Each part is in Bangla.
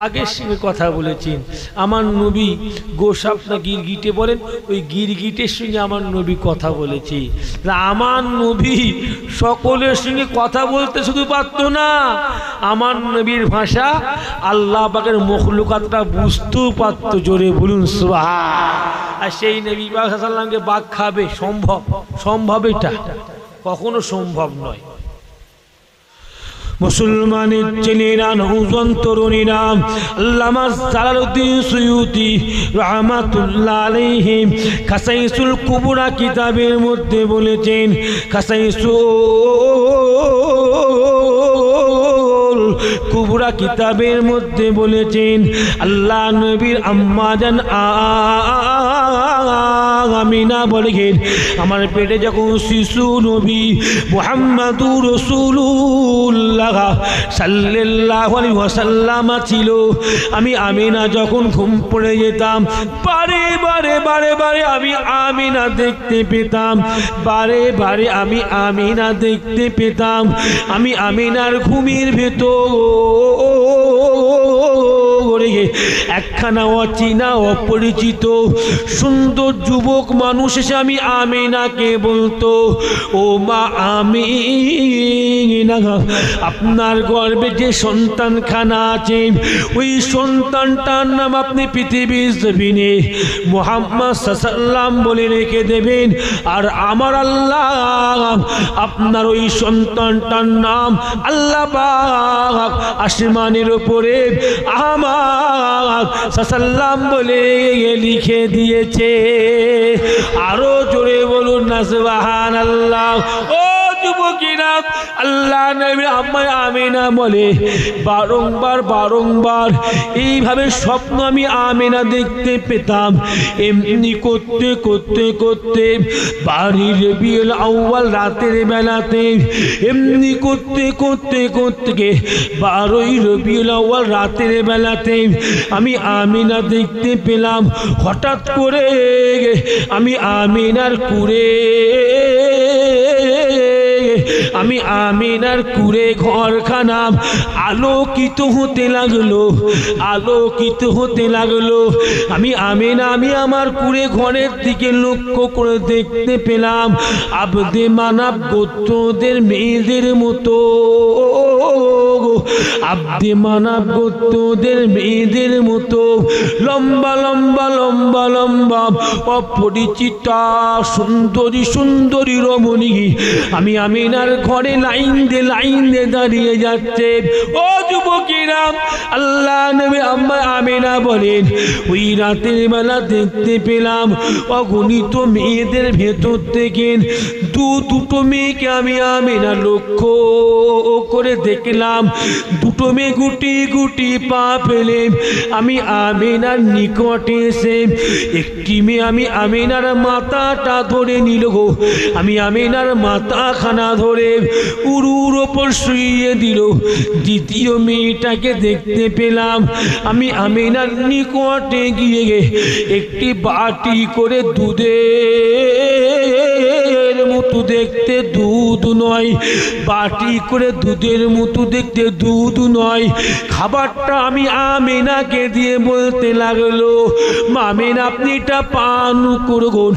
আগের সঙ্গে কথা বলেছেন আমার নবী গোসাপ না গিরগিটে বলেন, ওই গিরগিটের সঙ্গে আমার নবী কথা বলেছে। আমার নবী সকলের সঙ্গে কথা বলতে শুধু পারত না, আমার নবীর ভাষা আল্লাহ পাকের মখলুকাতটা বুঝতেও পারত। জোরে বলুন সুবহান। আর সেই নবী পাক সাল্লাল্লাহু আলাইহি ওয়াসাল্লামকে বাঘ খাবে সম্ভব? সম্ভব? এটা কখনো সম্ভব নয়। মুসলমানের ছেলেরা নওজোয়ান তরুণীরা আল্লামা জালালউদ্দিন সুয়ুতি রাহমাতুল্লাহ আলাইহি খাসাইসুল কুবরা কিতাবের মধ্যে বলেছেন, খাসাইসুল কুবরা কিতাবের মধ্যে বলেছেন আল্লাহ নবীর আম্মা জান আমিনা বলেন, আমার পেটে যখন শিশু নবী মুহাম্মাদুর রাসূলুল্লাহ সাল্লাল্লাহু আলাইহি ওয়াসাল্লাম ছিল, আমি আমিনা যখন ঘুম পড়ে যেতাম বারে বারে বারে বারে আমি আমিনা দেখতে পেতাম, বারে বারে আমি আমিনা দেখতে পেতাম। আমি আমিনার ঘুমের ভেতর একখানা অচেনা অপরিচিত সুন্দর যুবক মানুষ এসে আমি আমিনাকে বলতো, ও মা আমিনা, আপনার গর্ভে যে সন্তানখানা আছে ওই সন্তানটার নাম আপনি পৃথিবীর জমিনে মুহাম্মদ সাল্লাল্লাহু আলাইহি বলে রেখে দেবেন, আর আমার আল্লাহ আপনার ওই সন্তানটার নাম আল্লাহ পাক আসমানের উপরে আহমদ সাল্লাম বলে লিখে দিয়েছে। আরো জোরে বলুন না সুবহানাল্লাহ। ও যুবকেরা, আল্লাহ নবী আম্মা আমিনা বলে বারংবার বারংবার এইভাবে স্বপ্ন আমি আমিনা দেখতে পেতাম। এমনি করতে করতে করতে বাড়ির রবিউল আউয়াল রাতের বেলাতে, এমনি করতে করতে করতে 12 রবিউল আউয়াল রাতের বেলাতে আমি আমিনা দেখতে পেলাম। হঠাৎ করে আমি আমিনার কুরে, আমি আমিনার কুরে ঘরখানা আলোকিত হতে লাগলো, আলোকিত হতে লাগলো। আমি আমিনা, আমি আমার কুরে ঘরের দিকে লক্ষ্য করে দেখতে পেলাম আবদে মানাব গোত্রদের মেয়েদের মতো, আবদে মানাব গোত্রদের মেয়েদের মতো লম্বা লম্বা লম্বা লম্বা অপরিচিতা সুন্দরী সুন্দরী রমণী আমি আমিনার ঘরে লাইন দিয়ে দাঁড়িয়ে যাচ্ছে। ও যুবকেরা, আল্লাহ নবী আম্মা আমিনা বলেন, ওই রাতের বেলা দেখতে পেলাম অগণিত মেয়েদের ভেতর থেকে দুটো মেয়েকে আমি আমিনা লক্ষ্য করে দেখলাম। দুটো মেয়ে গুটি গুটি পা ফেলে আমি আমিনার নিকটে এসে একটি মেয়ে আমি আমিনার মাথাটা ধরে নিল গো, আমি আমিনার মাথাখানা ধরে উরুর ওপর শুইয়ে দিল। দ্বিতীয় মেয়েটাকে দেখতে পেলাম আমি আমিনার নিকটে গিয়ে একটি বাটি করে দুধের মতো দেখতে দুধ নয়, বাটি করে দুধের মতো দেখতে দুধ নয়, খাবারটা আমি আমিনাকে দিয়ে বলতে লাগলো, আমিনা আপনি এটা পান করুন।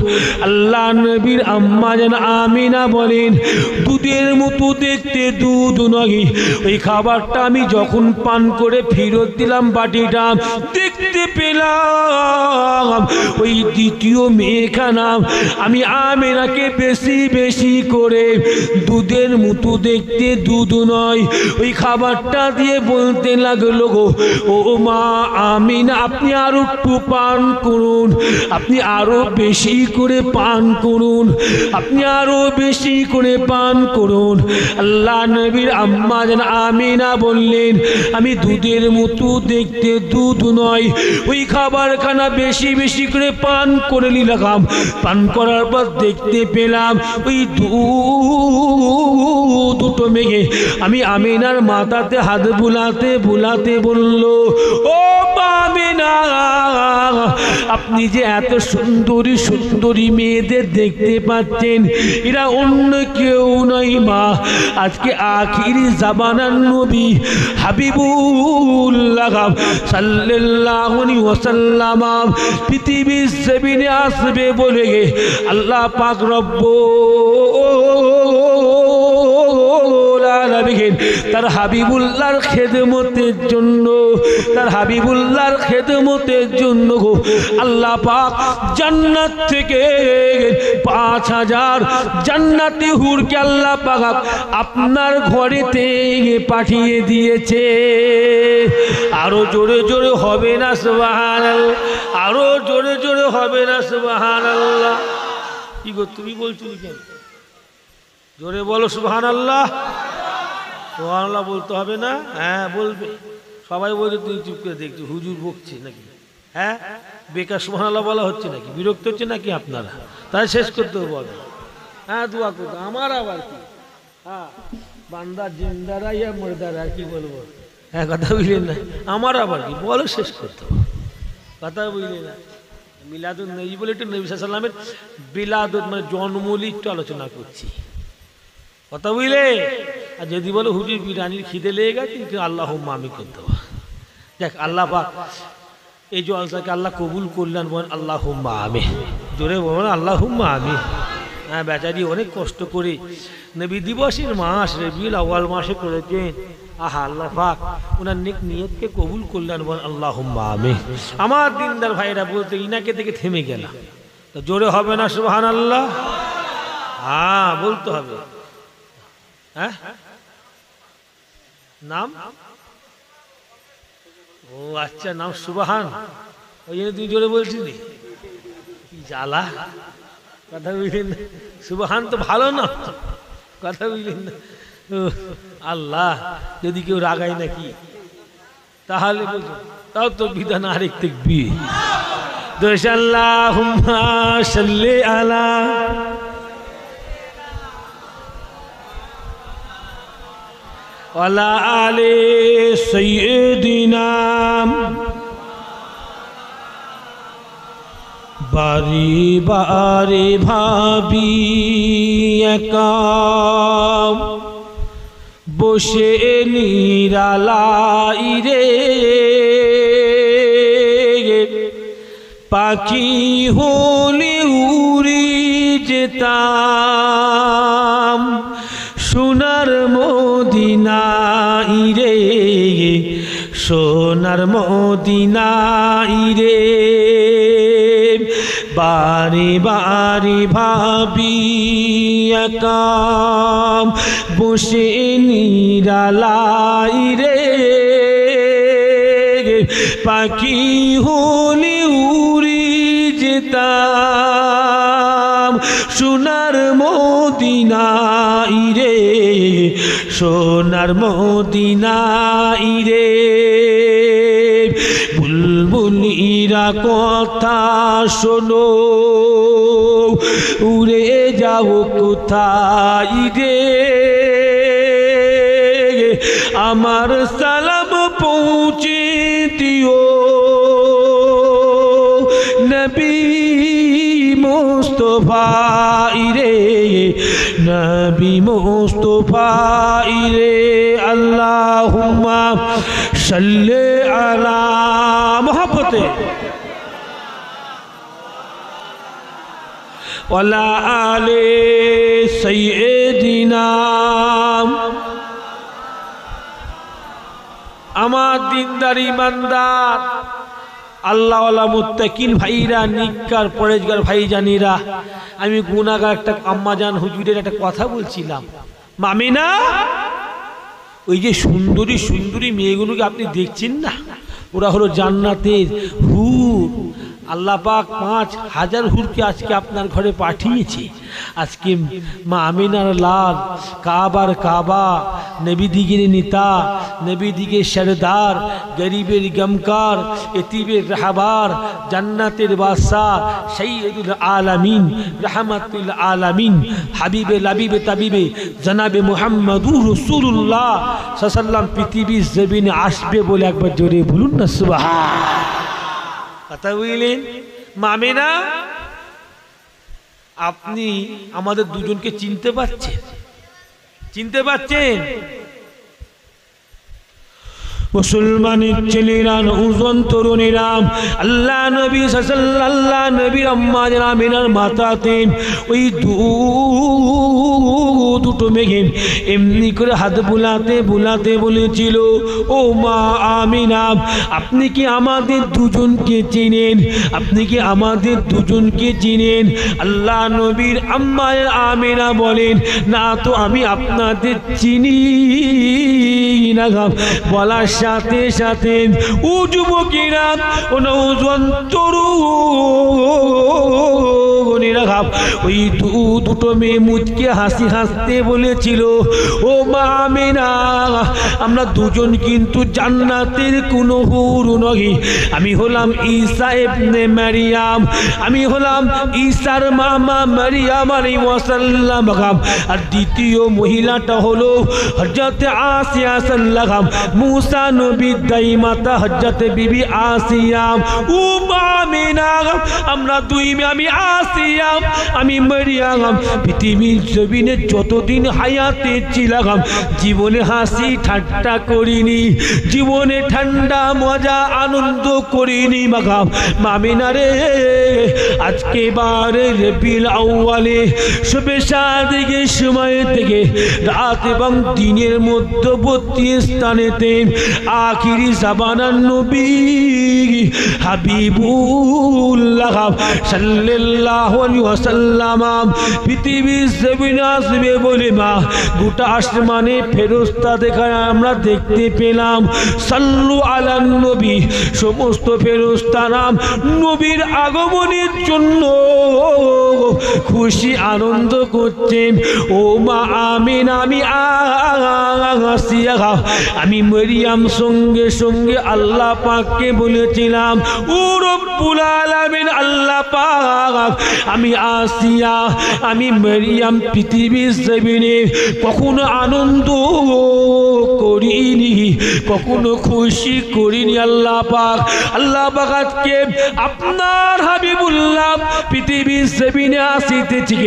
আল্লাহ নবীর আম্মা যেন আমিনা বলেন, দুধের মতো দেখতে দুধ নয়, ওই খাবারটা আমি যখন পান করে ফেরত দিলাম বাটিটা, দেখতে পেলাম ওই দ্বিতীয় মেয়েখানা আমি আমিনাকে বেশি বেশি করে দুধের মতো দেখতে দুধ নয়, ওই খাবারটা দিয়ে বলতে লাগলো গো, ও মা আমিনা আপনি আরো একটু পান করুন, আপনি আরো বেশি করে পান করুন, আপনি আরো বেশি করে পান করুন। আল্লাহ নবীর আম্মা যেন আমিনা বললেন, আমি দুধের মতো দেখতে দুধ নয়, ওই খাবারখানা বেশি বেশি করে পান করে নিলাম। পান করার পর দেখতে পেলাম ওই দুটো মেয়ে আমি আমিনার মাথাতে হাত বুলাতে বুলাতে বলল, ও আমিনা আপনি যে এত সুন্দরী সুন্দরী মেয়েদের দেখতে পাচ্ছেন, এরা অন্য কেউ নয় মা, আজকে আখিরি জামানার নবী হাবিবুল্লাহ সাল্লাল্লাহু আলাইহি ওয়াসাল্লাম পৃথিবীর জমিনে আসবে বলে আল্লাহ পাক রব্বুল আলামিন তার হাবিবুল্লাহর খেদমতের জন্য, তার হাবিবুল্লাহর খেদমতের জন্য আল্লাহ পাক জান্নাত থেকে 5000 জান্নাতি হুরকে আল্লাহ পাক আপনার ঘরেতে পাঠিয়ে দিয়েছে। আরো জোরে জোরে হবে না সুবহানাল্লাহ? আরো জোরে জোরে হবে না সুবহানাল্লাহ? কি গো তুমি বলছো কেন? জোরে বলো সুবহানাল্লাহ। সুবহানাল্লাহ বলতে হবে না? হ্যাঁ বলবে। সবাই বলছে তুই চুপ করে দেখছি হুজুর বকছে নাকি? হ্যাঁ বেকার সুবহানাল্লাহ বলা হচ্ছে নাকি? বিরক্ত হচ্ছে নাকি আপনারা? তাই শেষ করতে বলো। হ্যাঁ দোয়া করতে আমার আবার কি? হ্যাঁ বান্দা জিন্দারা ইয়া মুর্দারা কি বলবো? হ্যাঁ কথা বুঝলেন না? আমার আবার কি বলো, শেষ করতে কথা বুঝলেন না? মিলাদুন নবী বলে একটু নবী সাল্লাল্লাহু আলাইহি ওয়াসাল্লামের বিলাদত মানে জন্মলি একটু আলোচনা করছি, কথা বুঝলে? আর যদি বলো হুজুর বিরিয়ানির খিদে লেগে গেছে, আল্লাহুম্মা আমিন করতে হবে। দেখ আল্লাহ পাক এই জলসাকে আল্লাহ কবুল করলেন, বলেন আল্লাহুম্মা আমিন। জোরে বলেন আল্লাহুম্মা আমিন। হ্যাঁ বেচারি অনেক কষ্ট করে নবী দিবসের মাস রবিউল আউয়াল মাসে করেছেন। আহা আল্লাহ পাক ওনার নেক নিয়তকে কবুল করলেন, বলেন আল্লাহুম্মা আমিন। আমার দিনদার ভাইরা বলতে ইনাকে থেকে থেমে গেলাম, তো জোরে হবে না সুবহানাল্লাহ? হ্যাঁ বলতে হবে। হ্যাঁ নাম ও আচ্ছা নাম সুবহান, ওই জন্য তুই জোরে বলছিলি কি জ্বালা, কথা বুঝলেন না? সুবহান তো ভালো না, কথা বুঝলেন না? আল্লাহ যদি কেউ রাগায় নাকি তাহলে বলছো, তাও তো বিধান আরেক তাকবীর। দোষ আল্লাহুম্মা সাল্লি আলা ওয়ালা আলি সাইয়্যিদিনা। বারি বারি ভাবি একা বসে নিরালাই রে, পাখি হলে উড়ে যেতাম সোনার মদিনায় রে, সোনার মদিনায় রে। বারে বারে ভাবি একা বসে নিরালাই রে, পাখি হলে উড়ে যেতাম সোনার মদিনায় রে, সোনার মদিনায় রে। বুলবুলিরা কথা শোনো উড়ে যাও কোথায় রে, আমার সালাম পৌঁছে দিও নবী মুস্তাফা রে, নবী মুস্তাফা রে। আল্লাহুম্মা সাল্লি আলা মুহাব্বতে ওয়ালা আলি সাইয়্যিদিনা। আমার দিনদার ইমানদার আল্লাহওয়ালা মুত্তাকিন ভাইরা, নিকার পরেজগার ভাই জানিরা, আমি গুনাহগার একটা আম্মাজান হুজুরের একটা কথা বলছিলাম। মামিনা ওই যে সুন্দরী সুন্দরী মেয়েগুলোকে আপনি দেখছেন না, ওরা হলো জান্নাতের হুর। আল্লাহ পাক 5000 হুরকে আজকে আপনার ঘরে পাঠিয়েছে। আজকে মা আমিনার লাল, কাবার কাবা, নবী দিগের নেতা, নবী দিগের সরদার, গরিবের গমকার, এতিমের রাহবার, জান্নাতের বাদশা, সাইয়্যিদুল আলামিন, রাহমাতুল আলামিন, হাবিবে লাবিবে তাবিবে জনাবে মুহাম্মদুর রাসূলুল্লাহ সাল্লাল্লাহু আলাইহি ওয়াসাল্লাম পৃথিবীর জমিনে আসবে বলে একবার জোরে বলুন না সুবহান। কথা বুঝলেন? মামেনা, আপনি আমাদের দুজনকে চিনতে পারছেন? চিনতে পারছেন? মুসলমানের ছেলেরা, নৌজন তরুণীরা, আল্লাহ নবী সাল্লাল্লাহু নবীর আম্মা আমিনার মাথাতে ওই দুটো মেঘে এমনি করে হাত বুলাতে বুলাতে বলেছিল, ও মা আমিনা, আপনি কি আমাদের দুজনকে চিনেন? আপনি কি আমাদের দুজনকে চিনেন? আল্লাহ নবীর আম্মা আমিনা বলেন, না তো আমি আপনাদের চিনি না। বলার সাথে সাথে ও যুবকেরা, ও নওজোয়ান তরুণীরা, ওই দুটো মেয়ে মুচকে হাসি হাসতে বলেছিল, ও মা আমিনা, আমরা দুজন কিন্তু জান্নাতের কোনো হুর নই। আমি হলাম ঈসা ইবনে মারিয়াম, আমি হলাম ঈসার মামা মারিয়াম আলাইহিস সালাম। আর দ্বিতীয় মহিলাটা হলো হযরত আসিয়া সাল্লাম, মুসা নবীর দাইমাতা হযরত বিবি আসিয়া। ও মা আমিনা, আমরা দুই মেয়ে, আমি আসিয়া, আমি মারিয়াম, পৃথিবীর জমিনে যতদিন হায়াতে ছিলাম জীবনে হাসি ঠাট্টা করিনি, জীবনে ঠান্ডা মজা আনন্দ করিনি। মামিনা রে, আজকে বারে রবিউল আউয়ালে শবে সাদিকের সময় থেকে রাত এবং দিনের মধ্যবর্তী স্থানেতে আখিরি জামানার নবী হাবিবুল্লাহ সাল্লাল্লাহু আলাইহি ওয়াসাল্লাম পৃথিবীর জমিনে আসবে বলে মা গোটা আসমানে ফেরেশতা দেখায় আমরা দেখতে পেলাম। সাল্লু আলান নবী, সমস্ত ফেরেশতারা নবীর আগমনের জন্য খুশি আনন্দ করছেন। ও মা আমিনা, আমি আসিয়া, আমি মারিয়াম সঙ্গে সঙ্গে আল্লাহ পাককে বলেছিলাম, ও রব্বুল আলামিন, আল্লাহ পাক, আমি আসিয়া, আমি মারিয়াম পৃথিবীর জমিনে কখনো আনন্দ করিনি, কখনো খুশি করিনি। আল্লাহ পাক, আল্লাহ পাক আজকে আপনার হাবিবুল্লাহ পৃথিবীর জমিনে আসিতেছি।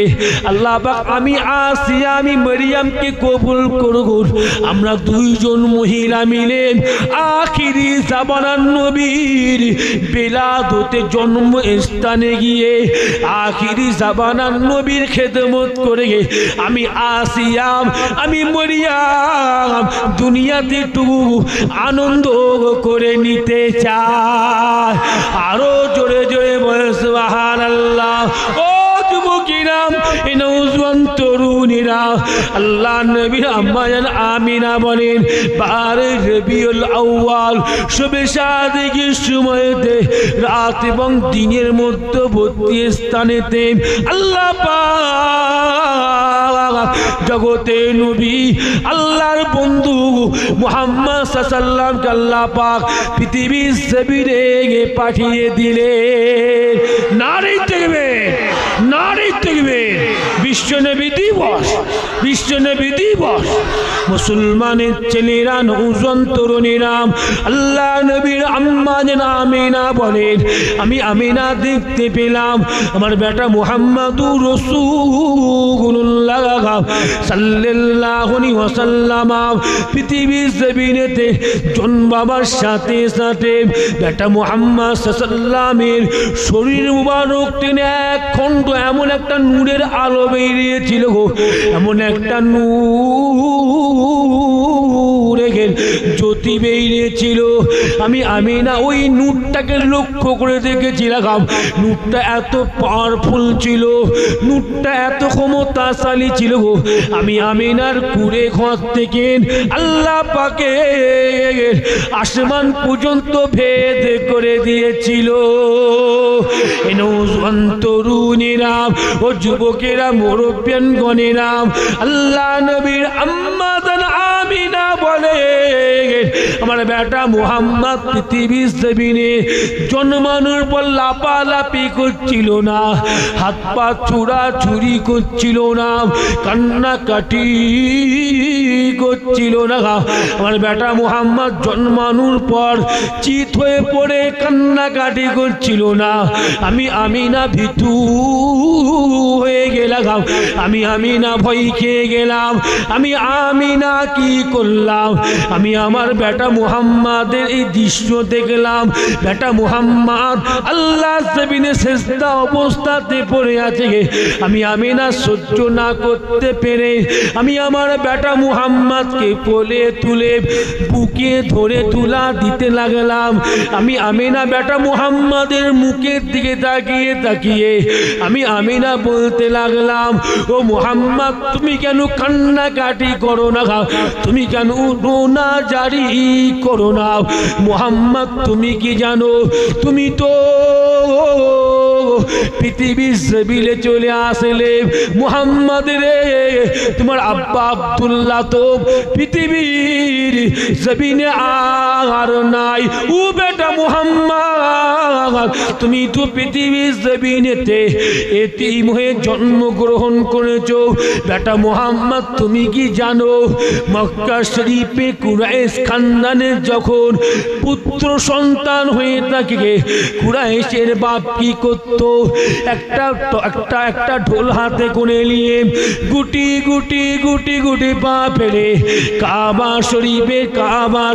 আল্লাহ পাক, আমি আসিয়া, আমি মারিয়ামকে কবুল করুন। আমরা দুইজন মহিলা মিলে আখিরি জামানার নবীর বেলাদতে জন্ম স্থানে গিয়ে আখিরি জামানার নবীর খেদমত করে আমি আসিয়াম, আমি মারিয়াম দুনিয়াতে একটু আনন্দ করে নিতে চাই। আরো জোরে জোরে বলে সুবহানাল্লাহ। ও যুবকেরা, নওজোয়ান তরুণীরা, আল্লাহ নবীর আম্মা জান আমিনা বলেন, বারে রবিউল আউয়াল শবে সাদিকের সময়তে রাত এবং দিনের মধ্যবর্তী স্থানেতে আল্লাহ পাক জগতে নবী আল্লাহর বন্ধু মুহাম্মদ সাল্লাল্লাহু আলাইহি আল্লাহ পাক পৃথিবীর জমিনে পাঠিয়ে দিলেন। নারী দেখবে, নারী দেখবে, বিশ্ব নবী দিবস, বিশ্ব নবী দিবস। মুসলমানের ছেলেরা, নওজোয়ান তরুণীরা, আল্লাহ নবীর আম্মা জান আমিনা বলেন, আমি আমিনা দেখতে পেলাম আমার বেটা মুহাম্মাদুর রাসূলুল্লাহ সাল্লাল্লাহু আলাইহি ওয়াসাল্লাম পৃথিবীর জমিনেতে জন্মাবার সাথে সাথে বেটা মুহাম্মদ সাল্লামের শরীর মুবারক টেনে এক খণ্ড এমন একটা নূরের আলো বেরিয়েছিল গো, এমন একটা নূর জ্যোতি বেরিয়েছিল। আমি আমিনা ওই নূরটাকে লক্ষ্য করে দেখেছিলাম, নূরটা এত পাওয়ারফুল ছিল, নূরটা এত ক্ষমতাশালী ছিল গো। আমি আমিনার কুড়ে ঘর থেকে আল্লাহ পাকের আসমান পর্যন্ত ভেদ করে দিয়েছিল। নওজোয়ান তরুণীরা, ও যুবকেরা, মুরব্বিয়ান গণেরা, আল্লাহ নবীর আম্মা জান আমিনা বলে আমার বেটা মুহাম্মদ পৃথিবীর জমিনে জন্মানোর পর লাপালাপি করছিল না, হাত পা ছুড়াছুড়ি করছিল না, কান্নাকাটি করছিল না। আমার বেটা মুহাম্মদ জন্মানোর পর চিত হয়ে পড়ে কান্নাকাটি করছিল না। আমি আমিনা ভীতু হয়ে গেলাম, আমি আমিনা ভয় খেয়ে গেলাম। আমি আমিনা কি করলাম, আমি আমার বেটা মুহাম্মাদের এই দৃশ্য দেখলাম। বেটা মুহাম্মদ আল্লাহ জমিনে সেজদা অবস্থাতে পড়ে আছে। আমি আমিনা সহ্য না করতে পেরে আমি আমার বেটা মুহাম্মদকে কোলে তুলে বুকে ধরে তুলা দিতে লাগলাম। আমি আমিনা বেটা মুহাম্মাদের মুখের দিকে তাকিয়ে তাকিয়ে আমি আমিনা বলতে লাগলাম, ও মুহাম্মদ তুমি কেন কান্নাকাটি করো না, তুমি কেন রোনা জারি করো না? মুহাম্মদ তুমি কি জানো, তুমি তো পৃথিবীর জমিনে চলে আসলে। মুহাম্মদ রে, তোমার আব্বা আব্দুল্লাহ তো পৃথিবীর জমিনে আর নাই। ও বেটা মুহাম্মদ তুমি তো পৃথিবীর জমিনেতে এতিম হয়ে জন্মগ্রহণ করেছো। বেটা মুহাম্মদ তুমি কি জানো, মক্কা শরীফে কুরাইশ খানদানের যখন পুত্র সন্তান হয়ে থাকে, কুরাইশের বাপ কি করতো, একটা ঢোল হাতে করে নিয়ে গুটি গুটি গুটি গুটি পা ফেলে কাবা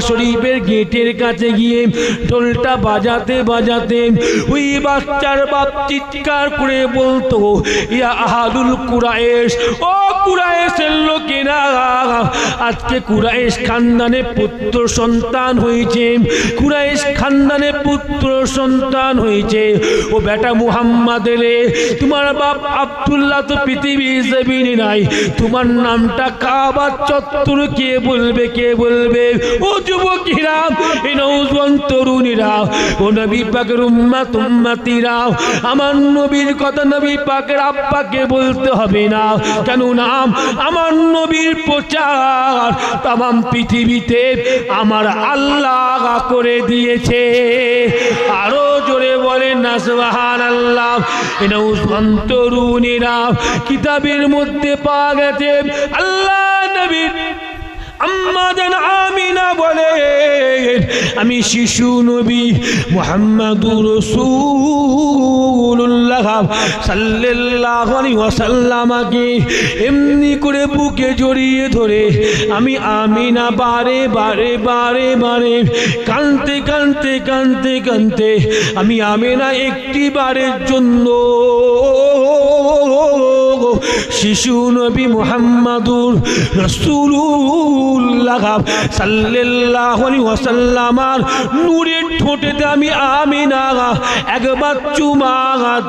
শরীফের গেটের কাছে গিয়ে ঢোলটা বাজাতে বাজাতে ওই বাচ্চার বাপ চিৎকার করে বলতো, ইয়া আহাদুল কুরাইশ, ও কুরাইশের লোকেরা, আজকে কুরাইশ খানদানে পুত্র সন্তান হয়েছে, কুরাইশ খানদানে পুত্র সন্তান হয়েছে। ও বেটা মুহাম্মদ রে, তোমার বাপ আব্দুল্লাহ তো পৃথিবীর জমিনে নাই, তোমার নামটা কাবা চত্বর কে বলবে, কে বলবে? ও যুবকেরা, এই নওজোয়ান তরুণীরা, ও নবী পাকের উম্মতিরা, আমার নবীর কথা নবী পাকের আব্বাকে বলতে হবে না, কেন নাম আমার নবীর প্রচার তামাম পৃথিবীতে আমার আল্লাহ করে দিয়েছে। আরো জোরে বলেন না সুবহানাল্লাহ। নওজোয়ান তরুণীরা, কিতাবের মধ্যে পাওয়া গেছে আল্লাহ নবীর আম্মা জান আমিনা বলে, আমি শিশু নবী মুহাম্মাদুর রাসূলুল্লাহ সাল্লাল্লাহু আলাইহি ওয়াসাল্লামকে এমনি করে বুকে জড়িয়ে ধরে আমি আমিনা বারে বারে বারে বারে কাঁদতে কাঁদতে কাঁদতে কাঁদতে আমি আমিনা একটি বারের জন্য শিশু নবী মুহাম্মাদুর রাসূলুল্লাহ সাল্লাল্লাহু আলাইহি ওয়াসাল্লামের নূরের ঠোঁটেতে আমি আমিনা একবার চুমা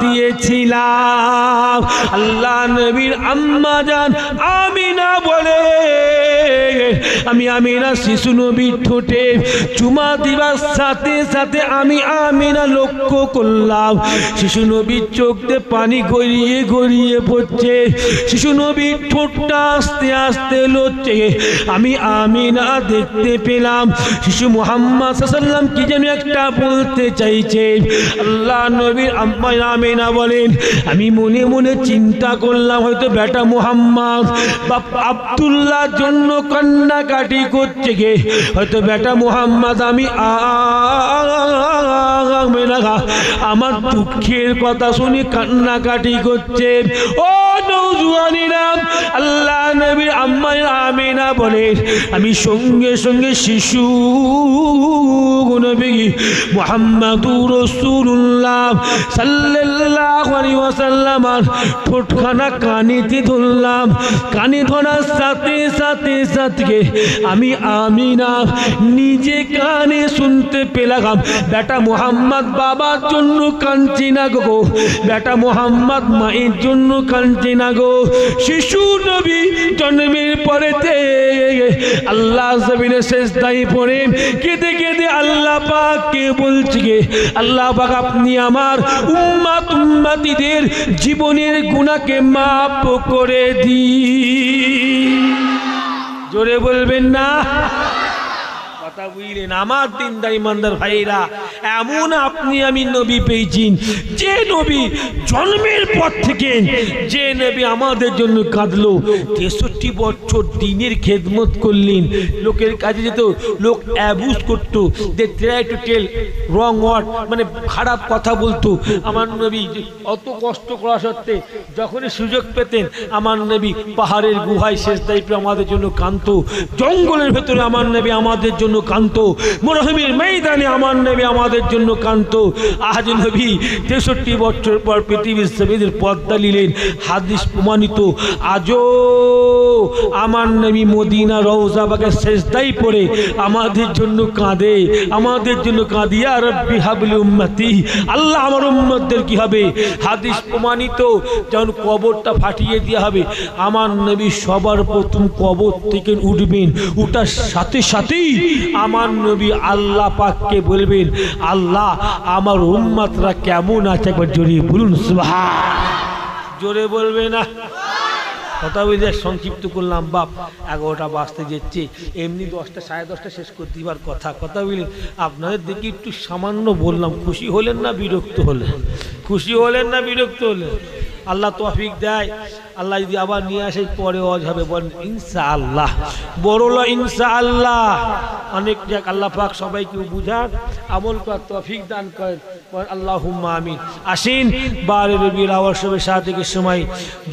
দিয়েছিলাম। আল্লাহ নবীর আম্মা জান আমিনা বলে, আমি আমিনা শিশু নবীর ঠোঁটে চুমা দিবার সাথে সাথে আমি আমিনা লক্ষ্য করলাম শিশু নবীর চোখ দিয়ে পানি গড়িয়ে গড়িয়ে পড়ছে, শিশু নবীর ঠোঁটটা আস্তে আস্তে লড়ছে। আমি আমিনা দেখতে পেলাম শিশু মুহাম্মদ সাল্লাল্লাহু আলাইহি ওয়াসাল্লাম কি যেন একটা বলতে চাইছে। আল্লাহ নবীর আম্মা আমিনা বলেন, আমি মনে মনে চিন্তা করলাম হয়তো বেটা মুহাম্মদ বাপ আব্দুল্লাহর জন্য কান্নাকাটি করছে গে, হয়তো বেটা মুহাম্মদ আমি আমার দুঃখের কথা শুনে কান্নাকাটি করছে। ও নওজোয়ানিরা, আল্লাহ নবীর আম্মা আমিনা বলে, আমি সঙ্গে সঙ্গে শিশু নবী মুহাম্মাদুর রাসূলুল্লাহ সাল্লাল্লাহু আলাইহি ওয়াসাল্লামের ঠোঁটখানা কানেতে ধরলাম। কানে ধরার সাথে সাথে সাথে আমি আমিনা নিজে কানে শুনতে পেলাম বেটা মুহাম্মদ বাবার জন্য কাঁদছে না গো, বেটা মুহাম্মদ মায়ের জন্য কাঁদছে না গো। শিশু নবী জন্মের পরেতে আল্লাহ জমিনে সেজদায় পড়ে কেঁদে কেঁদে আল্লাহ পাককে বলছে গে, আল্লাহ পাক আপনি আমার উম্মতিদের জীবনের গুনাহকে মাফ করে দিন। জোরে বলবেন না? কথা বুঝলেন? আমার দিনদার ইমানদার ভাইরা, এমন আপনি আমি নবী পেয়েছেন, যে নবী জন্মের পর থেকে যে নবী আমাদের জন্য কাঁদলো, 63 বছর দিনের খেদমত করলেন, লোকের কাছে যেত, লোক অ্যাবিউজ করতো, they try to tell wrong word, মানে খারাপ কথা বলতো। আমার নবী অত কষ্ট করা সত্ত্বে যখনই সুযোগ পেতেন, আমার নবী পাহাড়ের গুহায় সেজদায় পড়ে আমাদের জন্য কাঁদতো, জঙ্গলের ভেতরে আমার নবী আমাদের জন্য কাঁদতো, মরুভূমির ময়দানে আমার নবী আমাদের জন্য কাঁদতো। আজ নবী 63 বছর পর পৃথিবীর জমিনের পর্দা নিলেন, হাদিস প্রমাণিত। আজও আমার নবী মদিনা রওজা বাগে সেজদায় পড়ে আমাদের জন্য কাঁদে, আমাদের জন্য কাঁদি, ইয়া রাব্বি হাবলি উম্মতি, আল্লাহ আমার উম্মতদের কি হবে। হাদিস প্রমাণিত, যখন কবরটা ফাটিয়ে দেওয়া হবে, আমার নবী সবার প্রথম কবর থেকে উঠবেন, উঠার সাথে সাথেই আমার নবী আল্লাহ পাককে বলবেন, আল্লাহ আমার উম্মতরা কেমন আছে একবার জোরে বলুন সুবহান। জোরে বলবে না? কথা বুঝে সংক্ষিপ্ত করলাম বাপ, 11টা বাজতে যাচ্ছে, এমনি 10টা 10:30 শেষ করে দিবার কথা। কথা বুঝলেন? আপনাদের দেখি একটু সামান্য বললাম, খুশি হলেন না বিরক্ত হলেন? খুশি হলেন না বিরক্ত হলেন? আল্লাহ তৌফিক দেয়, আল্লাহ যদি আবার নিয়ে আসে পরে ওয়াজ হবে, বলেন ইনশাআল্লাহ, বড়লা ইনশাআল্লাহ। অনেক যাক, আল্লাহ পাক সবাইকে বুঝার আমল করার তৌফিক দান করেন, আল্লাহুম্মা আমিন। আসেন, 12 রবিউল আউয়াল শবে শাহাদাতের সময়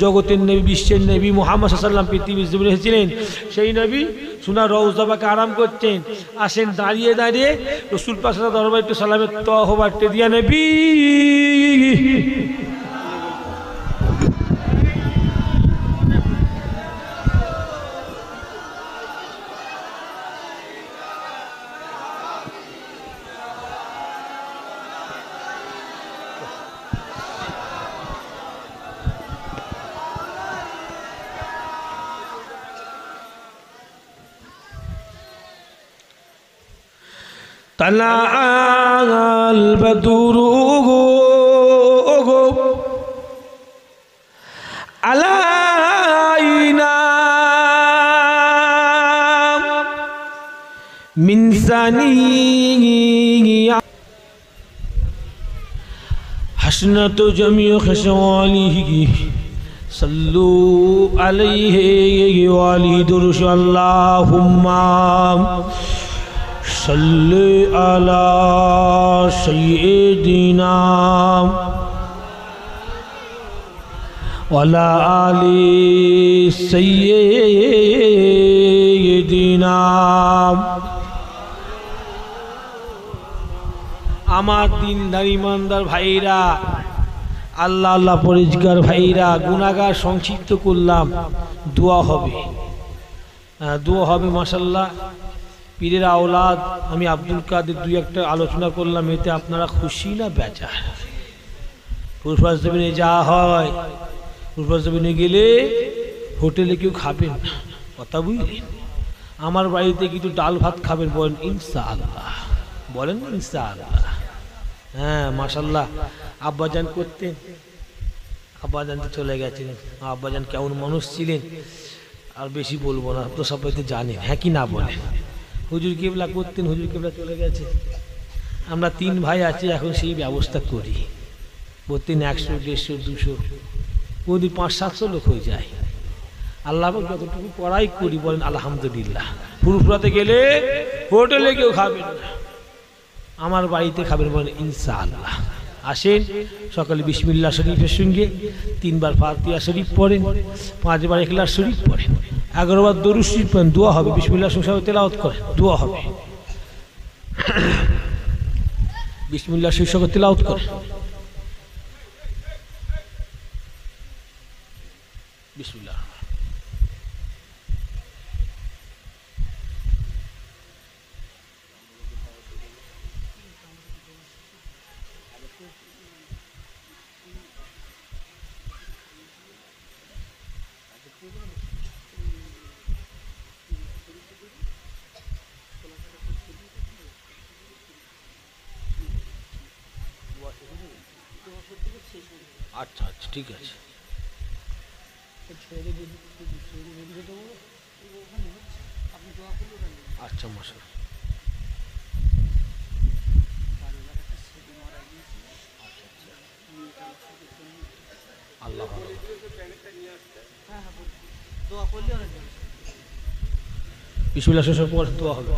জগতের নবী, বিশ্বের নবী মুহাম্মদ সাল্লাল্লাহু আলাইহি ওয়াসাল্লাম পৃথিবীর জমিনে এসেছিলেন। সেই নবী সোনার রওজা পাকে আরাম করছেন। আসেন, দাঁড়িয়ে দাঁড়িয়ে রাসূল পাক সাল্লাল্লাহু আলাইহি ওয়াসাল্লাম দরবারে একটু সালামের তহবাতে দিয়া নবী طلع البدر علينا من ثنيه حسنة جميع خصاله صلوا عليه وآله درش اللهم صلی علی سیدنا وعلی آل سیدنا। আমার দিনদার ইমানদার ভাইরা, আল্লাহ আল্লাহ পরিষ্কার ভাইরা, গুনাহগার সংক্ষিপ্ত করলাম, দোয়া হবে, দোয়া হবে মাশাআল্লাহ। পীরের আওলাদ আমি আব্দুল কাদের 2-1টা আলোচনা করলাম, এতে আপনারা খুশি না বেজার? ফুরফুরা জমিনে যা হয়, ফুরফুরা জমিনে গেলে হোটেলে কেউ খাবেন না, কথা বুঝলেন? আমার বাড়িতে কিন্তু ডাল ভাত খাবেন, বলেন ইনশাআল্লাহ, বলেন ইনশাআল্লাহ। হ্যাঁ মাশাআল্লাহ। আব্বাজান করতেন, আব্বাজান তো চলে গেছেন। আব্বাজান কেমন মানুষ ছিলেন আর বেশি বলবো না, তো সবাই তো জানেন, হ্যাঁ কি না বলেন? হুজুর কেবলা করতেন, হুজুর কেবলা চলে গেছে। আমরা 3 ভাই আছি, এখন সেই ব্যবস্থা করি। প্রতিদিন 100, 150, 200, প্রতিদিন 500-700 লোক হয়ে যায়। আল্লাহ যতটুকু পড়াই করি, বলেন আলহামদুলিল্লাহ। ফুরফুরাতে গেলে হোটেলে কেউ খাবেন না, আমার বাড়িতে খাবেন, বলেন ইনশাআল্লাহ। আসেন, সকালে বিসমিল্লাহ শরীফের সঙ্গে 3 বার ফাতিহা শরীফ পড়েন, 5 বার ইখলাস শরীফ পড়েন, 11 বার দরুদ শরীফ পড়েন, দোয়া হবে। বিসমিল্লাহ সঙ্গে তেলাওয়াত করেন, দোয়া হবে। বিসমিল্লাহ সঙ্গে তেলাওয়াত করেন, বিসমিল্লাহ। আচ্ছা আচ্ছা, ঠিক আছে। আচ্ছা মশা আল্লাহ বিসমিল্লাহ শেষ দোয়া হবে।